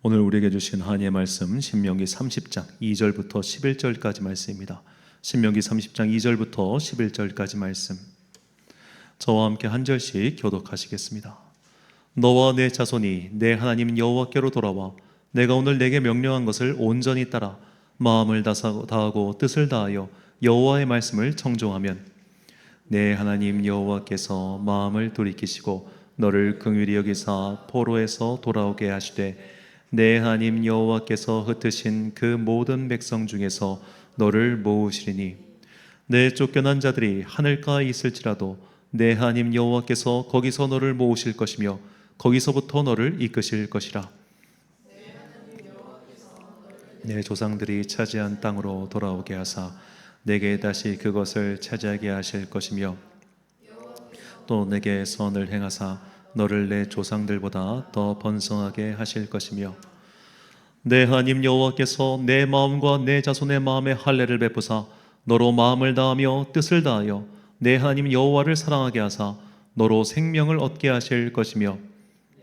오늘 우리에게 주신 하나님의 말씀 신명기 30장 2절부터 11절까지 말씀입니다. 신명기 30장 2절부터 11절까지 말씀, 저와 함께 한 절씩 교독하시겠습니다. 너와 내 자손이 내 하나님 여호와께로 돌아와 내가 오늘 내게 명령한 것을 온전히 따라 마음을 다하고 뜻을 다하여 여호와의 말씀을 청종하면 내 하나님 여호와께서 마음을 돌이키시고 너를 긍휼히 여기사 포로에서 돌아오게 하시되 내 하나님 여호와께서 흩으신 그 모든 백성 중에서 너를 모으시리니 내 쫓겨난 자들이 하늘가에 있을지라도 내 하나님 여호와께서 거기서 너를 모으실 것이며 거기서부터 너를 이끄실 것이라. 내 조상들이 차지한 땅으로 돌아오게 하사 내게 다시 그것을 차지하게 하실 것이며 또 내게 선을 행하사 너를 내 조상들보다 더 번성하게 하실 것이며 내 하나님 여호와께서 내 마음과 내 자손의 마음에 할례를 베푸사 너로 마음을 다하며 뜻을 다하여 내 하나님 여호와를 사랑하게 하사 너로 생명을 얻게 하실 것이며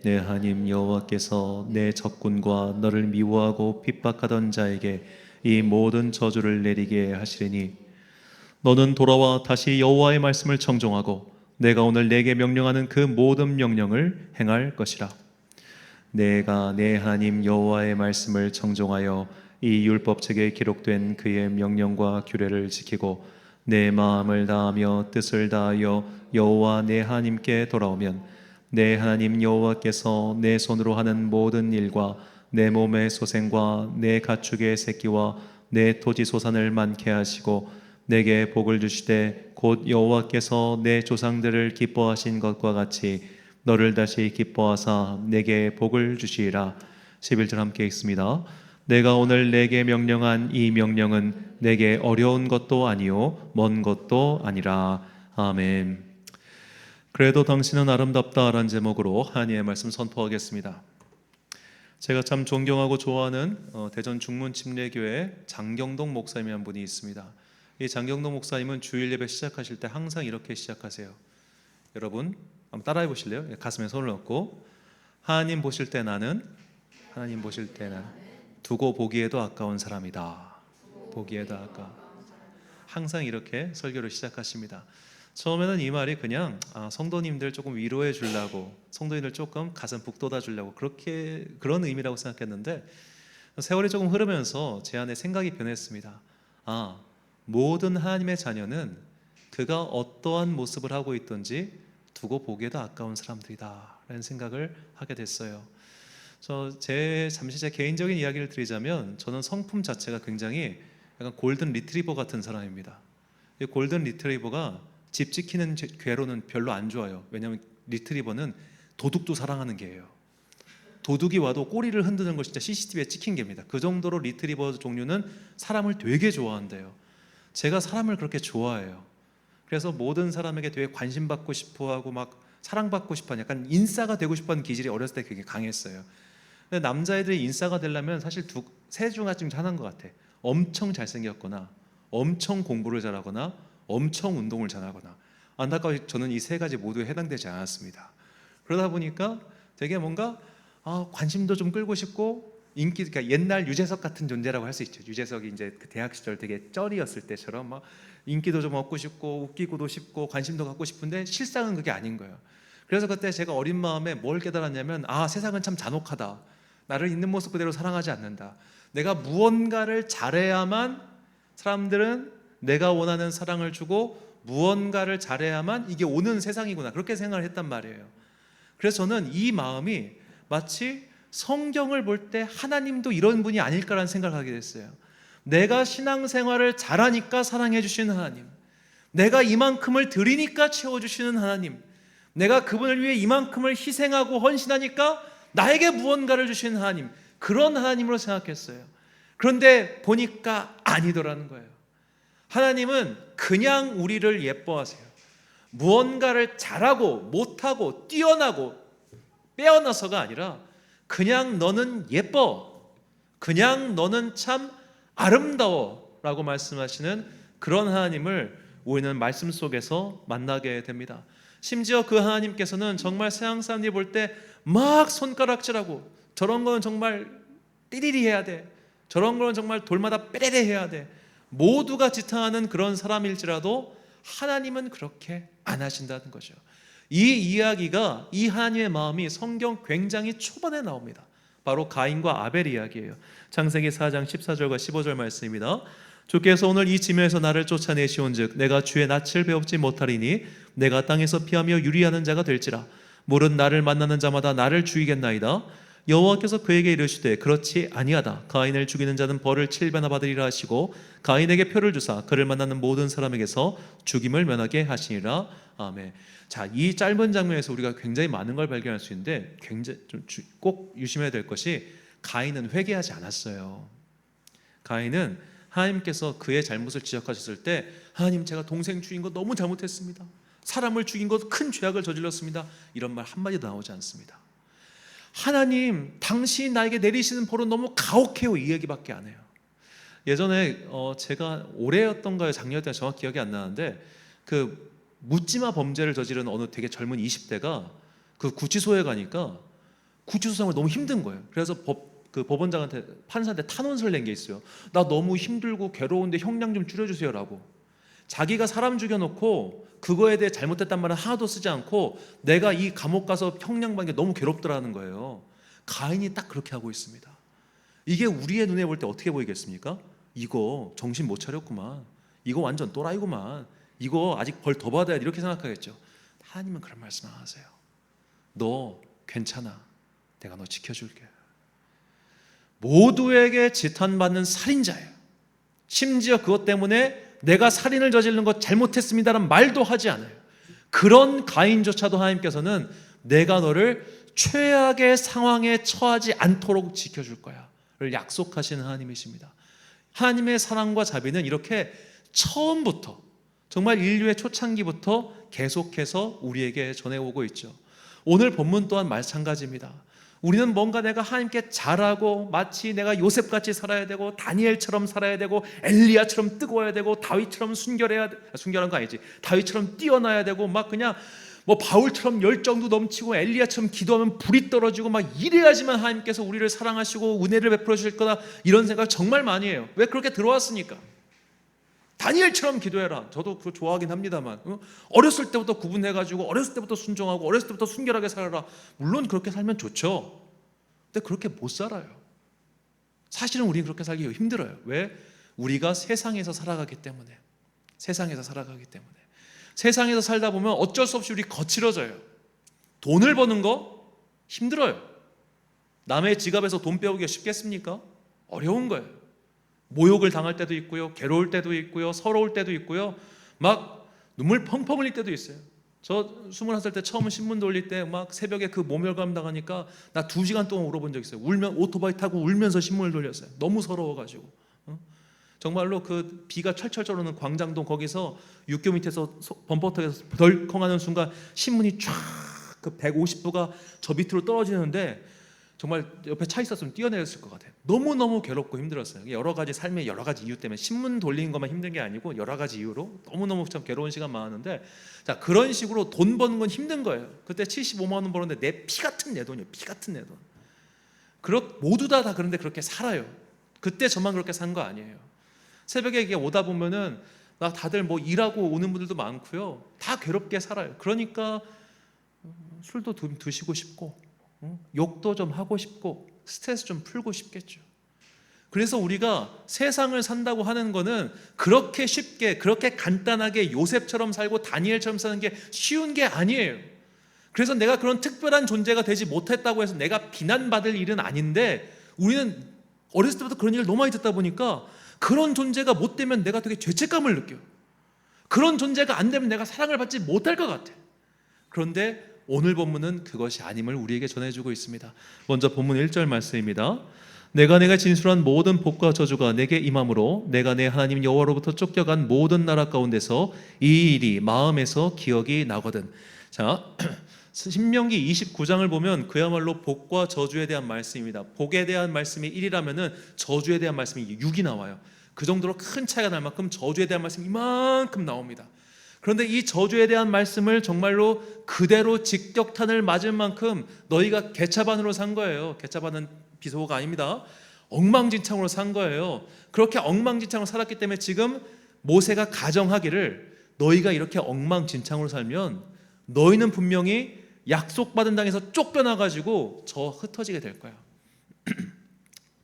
내 하나님 여호와께서 내 적군과 너를 미워하고 핍박하던 자에게 이 모든 저주를 내리게 하시리니 너는 돌아와 다시 여호와의 말씀을 청종하고 내가 오늘 내게 명령하는 그 모든 명령을 행할 것이라. 내가 내 하나님 여호와의 말씀을 청종하여 이 율법책에 기록된 그의 명령과 규례를 지키고 내 마음을 다하며 뜻을 다하여 여호와 내 하나님께 돌아오면 내 하나님 여호와께서 내 손으로 하는 모든 일과 내 몸의 소생과 내 가축의 새끼와 내 토지 소산을 많게 하시고 내게 복을 주시되 곧 여호와께서 내 조상들을 기뻐하신 것과 같이 너를 다시 기뻐하사 내게 복을 주시리라. 11절 함께 읽습니다. 내가 오늘 내게 명령한 이 명령은 내게 어려운 것도 아니요 먼 것도 아니라. 아멘. 그래도 당신은 아름답다라는 제목으로 하나님의 말씀 선포하겠습니다. 제가 참 존경하고 좋아하는 대전 중문침례교회 장경동 목사님이라는 분이 있습니다. 이 장경동 목사님은 주일 예배 시작하실 때 항상 이렇게 시작하세요. 여러분 한번 따라해 보실래요? 가슴에 손을 얹고 하나님 보실 때 나는 두고 보기에도 아까운 사람이다. 보기에도 아까운. 항상 이렇게 설교를 시작하십니다. 처음에는 이 말이 그냥 성도님들 조금 위로해 주려고, 성도님들 조금 가슴 북돋아 주려고 그런 의미라고 생각했는데 세월이 조금 흐르면서 제 안에 생각이 변했습니다. 모든 하나님의 자녀는 그가 어떠한 모습을 하고 있든지 두고 보기에도 아까운 사람들이다 라는 생각을 하게 됐어요. 잠시 제 개인적인 이야기를 드리자면 저는 성품 자체가 굉장히 약간 골든 리트리버 같은 사람입니다. 이 골든 리트리버가 집 지키는 괴로는 별로 안 좋아요. 왜냐하면 리트리버는 도둑도 사랑하는 개예요. 도둑이 와도 꼬리를 흔드는 걸 진짜 CCTV에 찍힌 개입니다. 그 정도로 리트리버 종류는 사람을 되게 좋아한대요. 제가 사람을 그렇게 좋아해요. 그래서 모든 사람에게 되게 관심받고 싶어하고 막 사랑받고 싶어하는, 약간 인싸가 되고 싶어하는 기질이 어렸을 때 되게 강했어요. 근데 남자애들이 인싸가 되려면 사실 세 중 하나인 것 같아. 엄청 잘생겼거나 엄청 공부를 잘하거나 엄청 운동을 잘하거나. 안타까워 저는 이 세 가지 모두에 해당되지 않았습니다. 그러다 보니까 되게 뭔가 관심도 좀 끌고 싶고 그러니까 옛날 유재석 같은 존재라고 할 수 있죠. 유재석이 이제 그 대학 시절 되게 쩔이었을 때처럼 막 인기도 좀 얻고 싶고 웃기고도 싶고 관심도 갖고 싶은데 실상은 그게 아닌 거예요. 그래서 그때 제가 어린 마음에 뭘 깨달았냐면 세상은 참 잔혹하다. 나를 있는 모습 그대로 사랑하지 않는다. 내가 무언가를 잘해야만 사람들은 내가 원하는 사랑을 주고 무언가를 잘해야만 이게 오는 세상이구나, 그렇게 생각을 했단 말이에요. 그래서 저는 이 마음이 마치 성경을 볼 때 하나님도 이런 분이 아닐까라는 생각을 하게 됐어요. 내가 신앙생활을 잘하니까 사랑해 주시는 하나님, 내가 이만큼을 드리니까 채워주시는 하나님, 내가 그분을 위해 이만큼을 희생하고 헌신하니까 나에게 무언가를 주시는 하나님, 그런 하나님으로 생각했어요. 그런데 보니까 아니더라는 거예요. 하나님은 그냥 우리를 예뻐하세요. 무언가를 잘하고 못하고 뛰어나고 빼어나서가 아니라 그냥 너는 예뻐, 그냥 너는 참 아름다워 라고 말씀하시는 그런 하나님을 우리는 말씀 속에서 만나게 됩니다. 심지어 그 하나님께서는 정말 세상 사람들이 볼 때 막 손가락질하고 저런 거는 정말 띠리리 해야 돼. 저런 거는 정말 돌마다 빼레레 해야 돼. 모두가 지탄하는 그런 사람일지라도 하나님은 그렇게 안 하신다는 거죠. 이 이야기가, 이 하나님의 마음이 성경 굉장히 초반에 나옵니다. 바로 가인과 아벨 이야기예요. 창세기 4장 14절과 15절 말씀입니다. 주께서 오늘 이 지면에서 나를 쫓아내시온즉 내가 주의 낯을 배웁지 못하리니 내가 땅에서 피하며 유리하는 자가 될지라. 물은 나를 만나는 자마다 나를 죽이겠나이다. 여호와께서 그에게 이르시되 그렇지 아니하다. 가인을 죽이는 자는 벌을 7배나 받으리라 하시고 가인에게 표를 주사 그를 만나는 모든 사람에게서 죽임을 면하게 하시니라. 아멘. 자, 이 짧은 장면에서 우리가 굉장히 많은 걸 발견할 수 있는데 굉장히 꼭 유심해야 될 것이 가인은 회개하지 않았어요. 가인은 하나님께서 그의 잘못을 지적하셨을 때 하나님, 제가 동생 죽인 거 너무 잘못했습니다. 사람을 죽인 것 큰 죄악을 저질렀습니다. 이런 말 한마디도 나오지 않습니다. 하나님, 당신이 나에게 내리시는 벌은 너무 가혹해요. 이 얘기밖에 안 해요. 예전에 제가 올해였던가요, 작년이었던가 정확히 기억이 안 나는데 그 묻지마 범죄를 저지른 어느 되게 젊은 20대가 그 구치소에 가니까 구치소 생활 너무 힘든 거예요. 그래서 법원장한테, 판사한테 탄원서를 낸 게 있어요. 나 너무 힘들고 괴로운데 형량 좀 줄여주세요라고. 자기가 사람 죽여놓고 그거에 대해 잘못했단 말은 하나도 쓰지 않고 내가 이 감옥 가서 형량 받는 게 너무 괴롭더라는 거예요. 가인이 딱 그렇게 하고 있습니다. 이게 우리의 눈에 볼 때 어떻게 보이겠습니까? 이거 정신 못 차렸구만. 이거 완전 또라이구만. 이거 아직 벌 더 받아야 돼. 이렇게 생각하겠죠. 하나님은 그런 말씀 안 하세요. 너 괜찮아. 내가 너 지켜줄게. 모두에게 지탄받는 살인자예요. 심지어 그것 때문에 내가 살인을 저지른 것 잘못했습니다라는 말도 하지 않아요. 그런 가인조차도 하나님께서는 내가 너를 최악의 상황에 처하지 않도록 지켜줄 거야 를 약속하시는 하나님이십니다. 하나님의 사랑과 자비는 이렇게 처음부터, 정말 인류의 초창기부터 계속해서 우리에게 전해오고 있죠. 오늘 본문 또한 마찬가지입니다. 우리는 뭔가 내가 하나님께 잘하고 마치 내가 요셉같이 살아야 되고 다니엘처럼 살아야 되고 엘리야처럼 뜨거워야 되고 다윗처럼 순결한 거 아니지, 다윗처럼 뛰어나야 되고 막 그냥 뭐 바울처럼 열정도 넘치고 엘리야처럼 기도하면 불이 떨어지고 막 이래야지만 하나님께서 우리를 사랑하시고 은혜를 베풀어 주실 거다, 이런 생각 정말 많이 해요. 왜? 그렇게 들어왔으니까. 다니엘처럼 기도해라. 저도 그거 좋아하긴 합니다만, 어렸을 때부터 구분해가지고 어렸을 때부터 순종하고 어렸을 때부터 순결하게 살아라. 물론 그렇게 살면 좋죠. 근데 그렇게 못 살아요. 사실은 우리 그렇게 살기 힘들어요. 왜? 우리가 세상에서 살아가기 때문에. 세상에서 살아가기 때문에. 세상에서 살다 보면 어쩔 수 없이 우리 거칠어져요. 돈을 버는 거 힘들어요. 남의 지갑에서 돈 빼오기가 쉽겠습니까? 어려운 거예요. 모욕을 당할 때도 있고요, 괴로울 때도 있고요, 서러울 때도 있고요, 막 눈물 펑펑 흘릴 때도 있어요. 저 21살 때 처음 신문 돌릴 때 막 새벽에 그 모멸감 당하니까 나 2시간 동안 울어본 적 있어요. 오토바이 타고 울면서 신문을 돌렸어요. 너무 서러워가지고. 정말로 그 비가 철철 오르는 광장동 거기서 육교 밑에서 범퍼터에서 덜컹하는 순간 신문이 쫙 그 150도가 저 밑으로 떨어지는데 정말 옆에 차 있었으면 뛰어내렸을 것 같아요. 너무너무 괴롭고 힘들었어요. 여러 가지 삶의 여러 가지 이유 때문에, 신문 돌리는 것만 힘든 게 아니고 여러 가지 이유로 너무너무 참 괴로운 시간 많았는데, 자, 그런 식으로 돈 버는 건 힘든 거예요. 그때 75만 원 벌었는데 내 피 같은 내 돈이에요. 피 같은 내 돈. 모두 다 그런데 그렇게 살아요. 그때 저만 그렇게 산 거 아니에요. 새벽에 이게 오다 보면은 막 다들 뭐 일하고 오는 분들도 많고요. 다 괴롭게 살아요. 그러니까 술도 드시고 싶고, 욕도 좀 하고 싶고, 스트레스 좀 풀고 싶겠죠. 그래서 우리가 세상을 산다고 하는 거는 그렇게 쉽게, 그렇게 간단하게 요셉처럼 살고 다니엘처럼 사는 게 쉬운 게 아니에요. 그래서 내가 그런 특별한 존재가 되지 못했다고 해서 내가 비난받을 일은 아닌데, 우리는 어렸을 때부터 그런 일을 너무 많이 듣다 보니까 그런 존재가 못 되면 내가 되게 죄책감을 느껴요. 그런 존재가 안 되면 내가 사랑을 받지 못할 것 같아. 그런데 오늘 본문은 그것이 아님을 우리에게 전해주고 있습니다. 먼저 본문 1절 말씀입니다. 내가 진술한 모든 복과 저주가 내게 임함으로 내가 내 하나님 여호와로부터 쫓겨간 모든 나라 가운데서 이 일이 마음에서 기억이 나거든. 자, 신명기 29장을 보면 그야말로 복과 저주에 대한 말씀입니다. 복에 대한 말씀이 1이라면은 저주에 대한 말씀이 6이 나와요. 그 정도로 큰 차이가 날 만큼 저주에 대한 말씀이 이만큼 나옵니다. 그런데 이 저주에 대한 말씀을 정말로 그대로 직격탄을 맞을 만큼 너희가 개차반으로 산 거예요. 개차반은 비속어가 아닙니다. 엉망진창으로 산 거예요. 그렇게 엉망진창으로 살았기 때문에 지금 모세가 가정하기를 너희가 이렇게 엉망진창으로 살면 너희는 분명히 약속받은 땅에서 쫓겨나가지고 저 흩어지게 될 거야.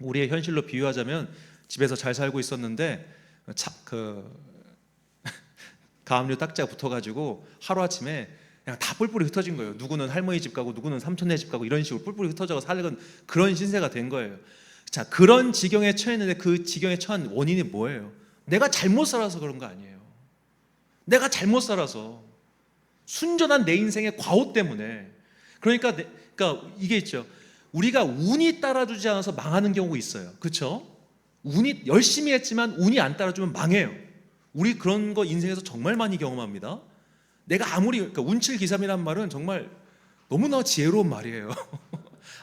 우리의 현실로 비유하자면 집에서 잘 살고 있었는데 가압류 딱지가 붙어가지고 하루아침에 그냥 다 뿔뿔이 흩어진 거예요. 누구는 할머니 집 가고 누구는 삼촌네 집 가고 이런 식으로 뿔뿔이 흩어져 살던 그런 신세가 된 거예요. 자, 그런 지경에 처했는데 그 지경에 처한 원인이 뭐예요? 내가 잘못 살아서 그런 거 아니에요. 내가 잘못 살아서 순전한 내 인생의 과오 때문에. 그러니까 이게 있죠. 우리가 운이 따라주지 않아서 망하는 경우가 있어요. 그렇죠? 운이 열심히 했지만 운이 안 따라주면 망해요. 우리 그런 거 인생에서 정말 많이 경험합니다. 내가 아무리 운칠기삼이란 말은 정말 너무나 지혜로운 말이에요.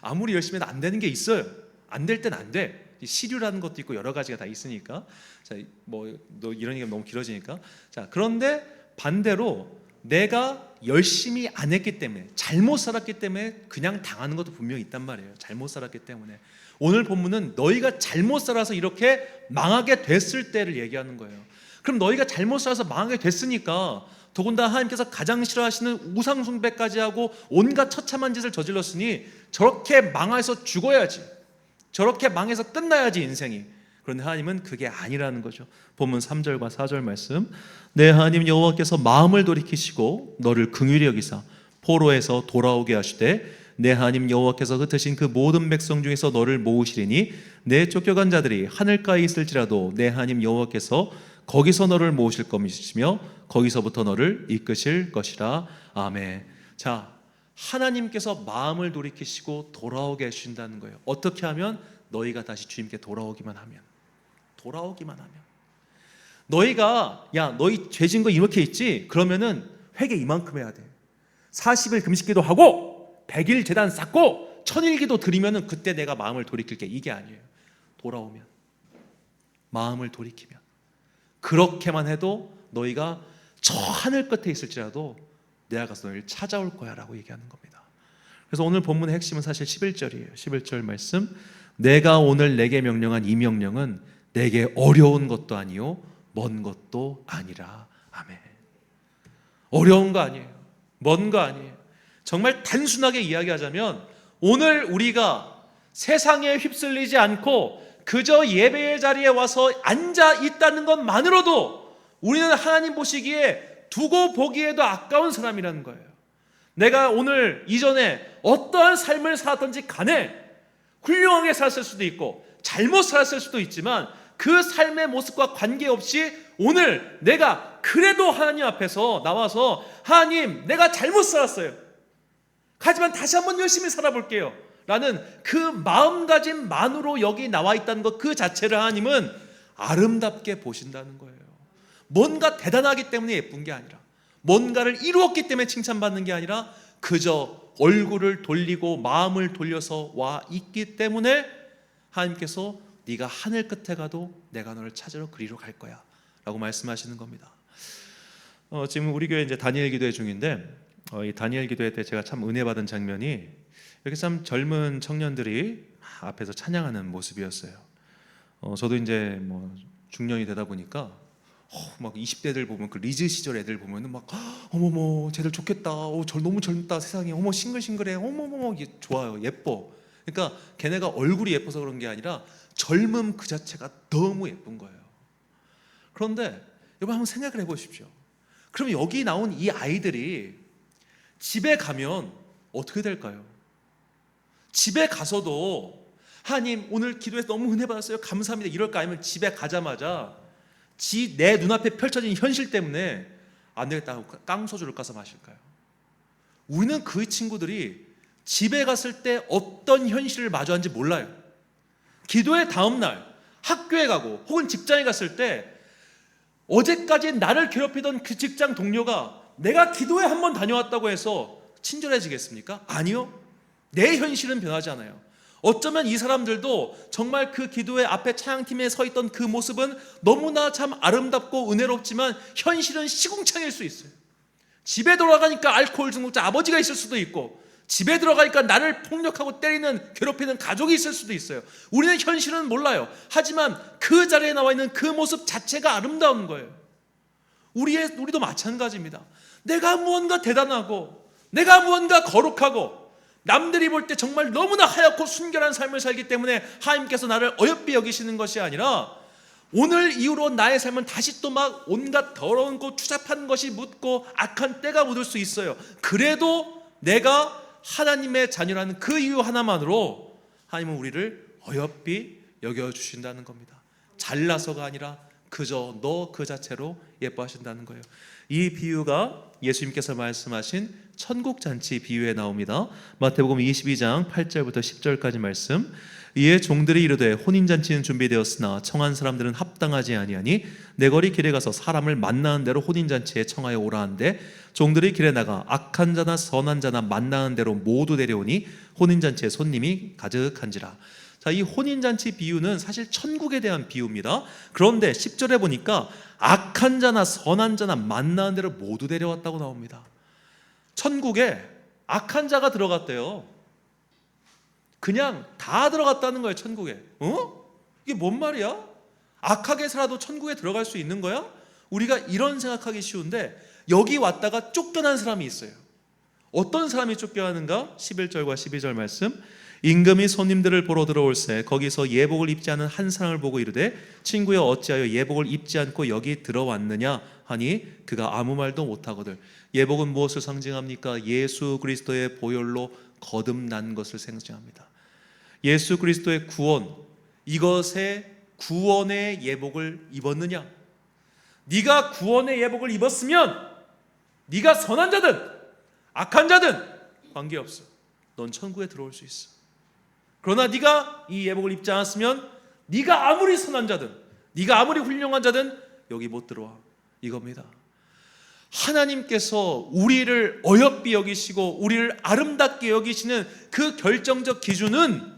아무리 열심히 해도 안 되는 게 있어요. 안 될 땐 안 돼. 시류라는 것도 있고 여러 가지가 다 있으니까. 자, 너 이런 얘기가 너무 길어지니까. 자, 그런데 반대로 내가 열심히 안 했기 때문에, 잘못 살았기 때문에 그냥 당하는 것도 분명히 있단 말이에요. 잘못 살았기 때문에. 오늘 본문은 너희가 잘못 살아서 이렇게 망하게 됐을 때를 얘기하는 거예요. 그럼 너희가 잘못 살아서 망하게 됐으니까 더군다나 하나님께서 가장 싫어하시는 우상 숭배까지 하고 온갖 처참한 짓을 저질렀으니 저렇게 망해서 죽어야지, 저렇게 망해서 끝나야지 인생이. 그런데 하나님은 그게 아니라는 거죠. 본문 3절과 4절 말씀. 내 하나님 여호와께서 마음을 돌이키시고 너를 긍휼히 여기사 포로에서 돌아오게 하시되 내 하나님 여호와께서 흩으신 그 모든 백성 중에서 너를 모으시리니 내 쫓겨간 자들이 하늘가에 있을지라도 내 하나님 여호와께서 거기서 너를 모으실 것이며 거기서부터 너를 이끄실 것이라. 아멘. 자, 하나님께서 마음을 돌이키시고 돌아오게 해주신다는 거예요. 어떻게 하면? 너희가 다시 주님께 돌아오기만 하면. 너희가 너희 죄진 거 이렇게 있지? 그러면은 회개 이만큼 해야 돼. 40일 금식기도 하고 100일 제단 쌓고 1000일기도 드리면은 그때 내가 마음을 돌이킬게. 이게 아니에요. 돌아오면, 마음을 돌이키면, 그렇게만 해도 너희가 저 하늘 끝에 있을지라도 내가 가서 너희를 찾아올 거야 라고 얘기하는 겁니다. 그래서 오늘 본문의 핵심은 사실 11절이에요 11절 말씀. 내가 오늘 내게 명령한 이 명령은 내게 어려운 것도 아니요 먼 것도 아니라. 아멘. 어려운 거 아니에요, 먼 거 아니에요. 정말 단순하게 이야기하자면 오늘 우리가 세상에 휩쓸리지 않고 그저 예배의 자리에 와서 앉아 있다는 것만으로도 우리는 하나님 보시기에 두고 보기에도 아까운 사람이라는 거예요. 내가 오늘 이전에 어떠한 삶을 살았던지 간에 훌륭하게 살았을 수도 있고 잘못 살았을 수도 있지만 그 삶의 모습과 관계없이 오늘 내가 그래도 하나님 앞에서 나와서 하나님, 내가 잘못 살았어요. 하지만 다시 한번 열심히 살아볼게요 라는 그 마음가짐만으로 여기 나와 있다는 것 그 자체를 하나님은 아름답게 보신다는 거예요. 뭔가 대단하기 때문에 예쁜 게 아니라, 뭔가를 이루었기 때문에 칭찬받는 게 아니라 그저 얼굴을 돌리고 마음을 돌려서 와 있기 때문에 하나님께서 네가 하늘 끝에 가도 내가 너를 찾으러 그리로 갈 거야 라고 말씀하시는 겁니다. 지금 우리 교회 이제 다니엘 기도회 중인데 이 다니엘 기도회 때 제가 참 은혜 받은 장면이 이렇게 참 젊은 청년들이 앞에서 찬양하는 모습이었어요. 저도 이제 뭐 중년이 되다 보니까 막 20대들 보면 그 리즈 시절 애들 보면은 막 어머머 쟤들 좋겠다, 저 너무 젊다, 세상에 어머 싱글싱글해, 어머머 이게 좋아요, 예뻐. 그러니까 걔네가 얼굴이 예뻐서 그런 게 아니라 젊음 그 자체가 너무 예쁜 거예요. 그런데 여러분 한번 생각을 해보십시오. 그럼 여기 나온 이 아이들이 집에 가면 어떻게 될까요? 집에 가서도 하나님 오늘 기도해서 너무 은혜 받았어요, 감사합니다 이럴까? 아니면 집에 가자마자 내 눈앞에 펼쳐진 현실 때문에 안 되겠다 하고 깡소주를 까서 마실까요? 우리는 그 친구들이 집에 갔을 때 어떤 현실을 마주하는지 몰라요. 기도의 다음날 학교에 가고 혹은 직장에 갔을 때 어제까지 나를 괴롭히던 그 직장 동료가 내가 기도에 한번 다녀왔다고 해서 친절해지겠습니까? 아니요. 내 현실은 변하지 않아요. 어쩌면 이 사람들도 정말 그 기도회 앞에 찬양팀에 서 있던 그 모습은 너무나 참 아름답고 은혜롭지만 현실은 시궁창일 수 있어요. 집에 돌아가니까 알코올 중독자 아버지가 있을 수도 있고, 집에 들어가니까 나를 폭력하고 때리는, 괴롭히는 가족이 있을 수도 있어요. 우리는 현실은 몰라요. 하지만 그 자리에 나와 있는 그 모습 자체가 아름다운 거예요. 우리도 마찬가지입니다. 내가 무언가 대단하고, 내가 무언가 거룩하고, 남들이 볼 때 정말 너무나 하얗고 순결한 삶을 살기 때문에 하나님께서 나를 어여삐 여기시는 것이 아니라, 오늘 이후로 나의 삶은 다시 또 막 온갖 더러운 것, 추잡한 것이 묻고 악한 때가 묻을 수 있어요. 그래도 내가 하나님의 자녀라는 그 이유 하나만으로 하나님은 우리를 어여삐 여겨주신다는 겁니다. 잘나서가 아니라 그저 너 그 자체로 예뻐하신다는 거예요. 이 비유가 예수님께서 말씀하신 천국잔치 비유에 나옵니다. 마태복음 22장 8절부터 10절까지 말씀. 이에 종들이 이르되 혼인잔치는 준비되었으나 청한 사람들은 합당하지 아니하니 내거리 길에 가서 사람을 만나는 대로 혼인잔치에 청하여 오라 한데 종들이 길에 나가 악한 자나 선한 자나 만나는 대로 모두 데려오니 혼인잔치에 손님이 가득한지라. 자, 이 혼인잔치 비유는 사실 천국에 대한 비유입니다. 그런데 10절에 보니까 악한 자나 선한 자나 만나는 대로 모두 데려왔다고 나옵니다. 천국에 악한 자가 들어갔대요. 그냥 다 들어갔다는 거예요, 천국에. 이게 뭔 말이야? 악하게 살아도 천국에 들어갈 수 있는 거야? 우리가 이런 생각하기 쉬운데 여기 왔다가 쫓겨난 사람이 있어요. 어떤 사람이 쫓겨나는가? 11절과 12절 말씀. 임금이 손님들을 보러 들어올새 거기서 예복을 입지 않은 한 사람을 보고 이르되 친구여 어찌하여 예복을 입지 않고 여기 들어왔느냐 하니 그가 아무 말도 못하거늘. 예복은 무엇을 상징합니까? 예수 그리스도의 보혈로 거듭난 것을 상징합니다. 예수 그리스도의 구원, 이것의 구원의 예복을 입었느냐? 네가 구원의 예복을 입었으면 네가 선한 자든 악한 자든 관계없어. 넌 천국에 들어올 수 있어. 그러나 네가 이 예복을 입지 않았으면 네가 아무리 선한 자든 네가 아무리 훌륭한 자든 여기 못 들어와. 이겁니다. 하나님께서 우리를 어여삐 여기시고 우리를 아름답게 여기시는 그 결정적 기준은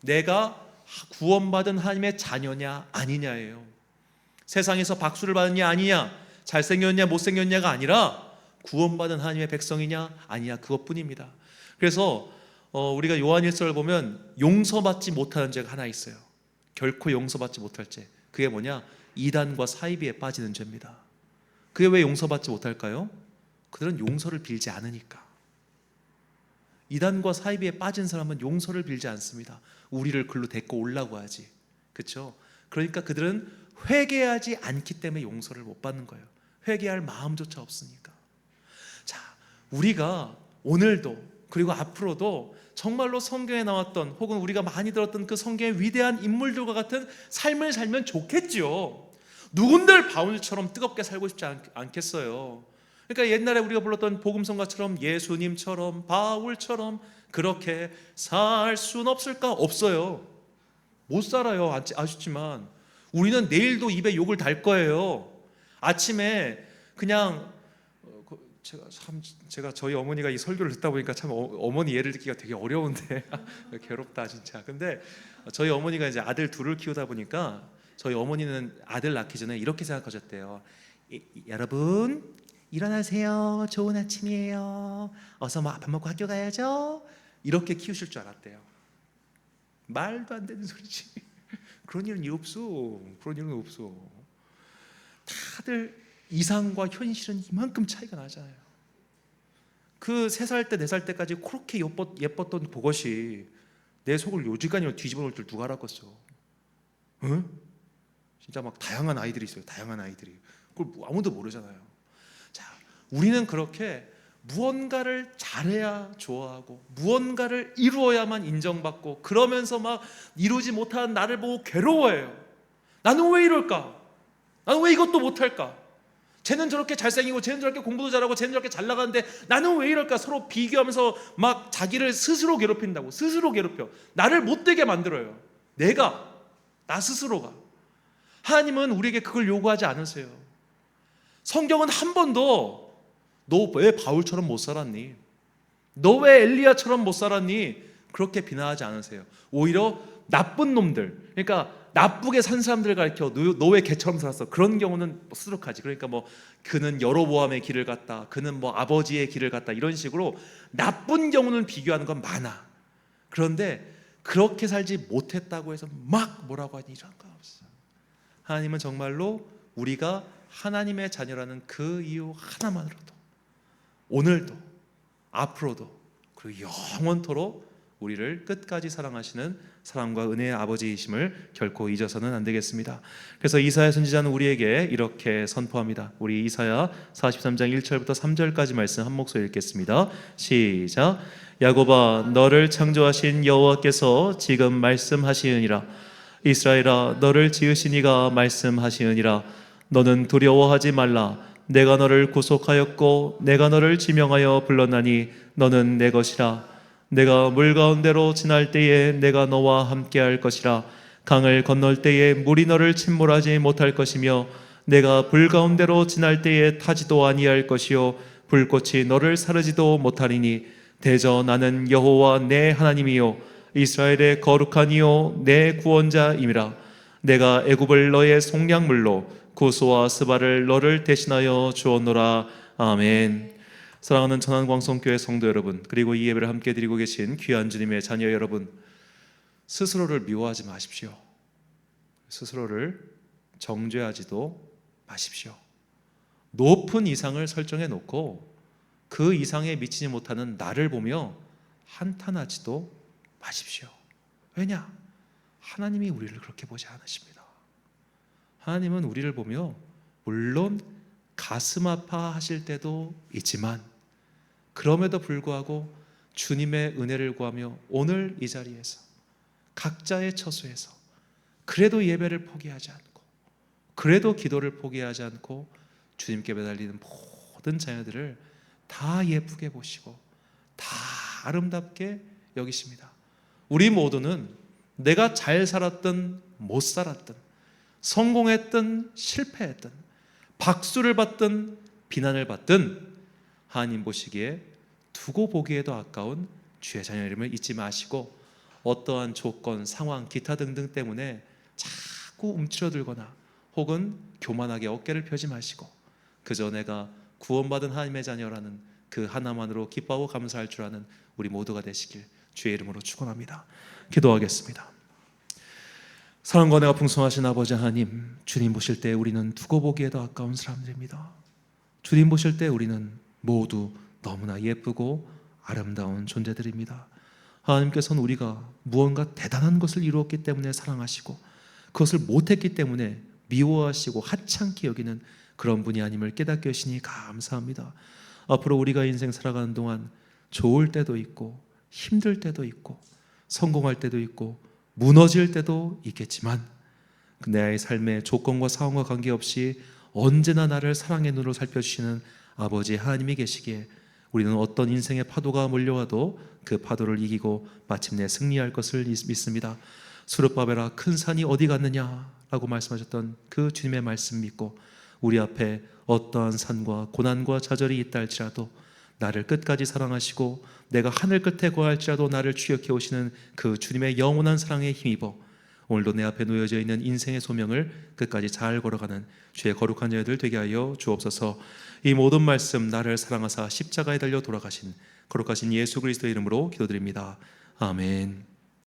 내가 구원받은 하나님의 자녀냐 아니냐예요. 세상에서 박수를 받느냐 아니냐, 잘생겼냐 못생겼냐가 아니라 구원받은 하나님의 백성이냐 아니냐, 그것뿐입니다. 그래서 우리가 요한일서를 보면 용서받지 못하는 죄가 하나 있어요. 결코 용서받지 못할 죄. 그게 뭐냐? 이단과 사이비에 빠지는 죄입니다. 그게 왜 용서받지 못할까요? 그들은 용서를 빌지 않으니까. 이단과 사이비에 빠진 사람은 용서를 빌지 않습니다. 우리를 글로 데리고 오려고 하지. 그렇죠? 그러니까 그들은 회개하지 않기 때문에 용서를 못 받는 거예요. 회개할 마음조차 없으니까. 자, 우리가 오늘도 그리고 앞으로도 정말로 성경에 나왔던 혹은 우리가 많이 들었던 그 성경의 위대한 인물들과 같은 삶을 살면 좋겠지요. 누군들 바울처럼 뜨겁게 살고 싶지 않겠어요. 그러니까 옛날에 우리가 불렀던 복음성가처럼 예수님처럼 바울처럼 그렇게 살 수는 없을까? 없어요. 못 살아요. 아쉽지만 우리는 내일도 입에 욕을 달 거예요. 아침에 그냥 제가 저희 어머니가 이 설교를 듣다 보니까 참 어머니 예를 듣기가 되게 어려운데 괴롭다 진짜. 근데 저희 어머니가 이제 아들 둘을 키우다 보니까 저희 어머니는 아들 낳기 전에 이렇게 생각하셨대요. 여러분 일어나세요. 좋은 아침이에요. 어서 밥 먹고 학교 가야죠. 이렇게 키우실 줄 알았대요. 말도 안 되는 소리지. 그런 일은 없어. 그런 일은 없어. 다들 이상과 현실은 이만큼 차이가 나잖아요. 그 3살 때 4살 때까지 그렇게 예뻤던 그것이 내 속을 요지간히로 뒤집어 놓을 줄 누가 알았겠어. 응? 진짜 막 다양한 아이들이 있어요. 다양한 아이들이. 그걸 아무도 모르잖아요. 자, 우리는 그렇게 무언가를 잘해야 좋아하고 무언가를 이루어야만 인정받고 그러면서 막 이루지 못하는 나를 보고 괴로워해요. 나는 왜 이럴까? 나는 왜 이것도 못할까? 쟤는 저렇게 잘생기고 쟤는 저렇게 공부도 잘하고 쟤는 저렇게 잘 나가는데 나는 왜 이럴까? 서로 비교하면서 막 자기를 스스로 괴롭힌다고. 스스로 괴롭혀. 나를 못되게 만들어요. 나 스스로가. 하나님은 우리에게 그걸 요구하지 않으세요. 성경은 한 번도 너 왜 바울처럼 못 살았니? 너 왜 엘리야처럼 못 살았니? 그렇게 비난하지 않으세요. 오히려 나쁜 놈들, 그러니까 나쁘게 산 사람들을 가리켜 노예 개처럼 살았어. 그런 경우는 수룩하지. 그러니까 뭐 그는 여로보암의 길을 갔다, 그는 뭐 아버지의 길을 갔다, 이런 식으로 나쁜 경우는 비교하는 건 많아. 그런데 그렇게 살지 못했다고 해서 막 뭐라고 하니 이런 거 없어. 하나님은 정말로 우리가 하나님의 자녀라는 그 이유 하나만으로도 오늘도 앞으로도 그리고 영원토록 우리를 끝까지 사랑하시는 사랑과 은혜의 아버지이심을 결코 잊어서는 안 되겠습니다. 그래서 이사야 선지자는 우리에게 이렇게 선포합니다. 우리 이사야 43장 1절부터 3절까지 말씀 한 목소리 읽겠습니다. 시작. 야곱아, 너를 창조하신 여호와께서 지금 말씀하시느니라. 이스라엘아, 너를 지으신 이가 말씀하시느니라. 너는 두려워하지 말라. 내가 너를 구속하였고 내가 너를 지명하여 불렀나니 너는 내 것이라. 내가 물 가운데로 지날 때에 내가 너와 함께할 것이라. 강을 건널 때에 물이 너를 침몰하지 못할 것이며 내가 불 가운데로 지날 때에 타지도 아니할 것이요 불꽃이 너를 사르지도 못하리니 대저 나는 여호와 내 하나님이요 이스라엘의 거룩한 이요 내 구원자임이라. 내가 애굽을 너의 속량물로 구스와 스바를 너를 대신하여 주었노라. 아멘. 사랑하는 천안광성교회 성도 여러분, 그리고 이 예배를 함께 드리고 계신 귀한 주님의 자녀 여러분, 스스로를 미워하지 마십시오. 스스로를 정죄하지도 마십시오. 높은 이상을 설정해 놓고 그 이상에 미치지 못하는 나를 보며 한탄하지도 마십시오. 왜냐? 하나님이 우리를 그렇게 보지 않으십니다. 하나님은 우리를 보며 물론 가슴 아파하실 때도 있지만 그럼에도 불구하고 주님의 은혜를 구하며 오늘 이 자리에서 각자의 처소에서 그래도 예배를 포기하지 않고 그래도 기도를 포기하지 않고 주님께 매달리는 모든 자녀들을 다 예쁘게 보시고 다 아름답게 여기십니다. 우리 모두는 내가 잘 살았든 못 살았든 성공했든 실패했든 박수를 받든 비난을 받든 하나님 보시기에 두고 보기에도 아까운 주의 자녀 이름을 잊지 마시고 어떠한 조건, 상황, 기타 등등 때문에 자꾸 움츠러들거나 혹은 교만하게 어깨를 펴지 마시고 그저 내가 구원받은 하나님의 자녀라는 그 하나만으로 기뻐하고 감사할 줄 아는 우리 모두가 되시길 주의 이름으로 축원합니다. 기도하겠습니다. 사랑과 은혜가 풍성하신 아버지 하나님, 주님 보실 때 우리는 두고 보기에도 아까운 사람들입니다. 주님 보실 때 우리는 모두 너무나 예쁘고 아름다운 존재들입니다. 하나님께서는 우리가 무언가 대단한 것을 이루었기 때문에 사랑하시고 그것을 못했기 때문에 미워하시고 하찮게 여기는 그런 분이 아님을 깨닫게 하시니 감사합니다. 앞으로 우리가 인생 살아가는 동안 좋을 때도 있고 힘들 때도 있고 성공할 때도 있고 무너질 때도 있겠지만 내 삶의 조건과 상황과 관계없이 언제나 나를 사랑의 눈으로 살펴주시는 아버지 하나님이 계시기에 우리는 어떤 인생의 파도가 몰려와도 그 파도를 이기고 마침내 승리할 것을 믿습니다. 수르바벨아, 큰 산이 어디 갔느냐 라고 말씀하셨던 그 주님의 말씀 믿고 우리 앞에 어떠한 산과 고난과 좌절이 있다 할지라도 나를 끝까지 사랑하시고 내가 하늘 끝에 거할지라도 나를 추격해 오시는 그 주님의 영원한 사랑에 힘입어 오늘도 내 앞에 놓여져 있는 인생의 소명을 끝까지 잘 걸어가는 주의 거룩한 자녀들 되게 하여 주옵소서. 이 모든 말씀 나를 사랑하사 십자가에 달려 돌아가신 거룩하신 예수 그리스도의 이름으로 기도드립니다. 아멘.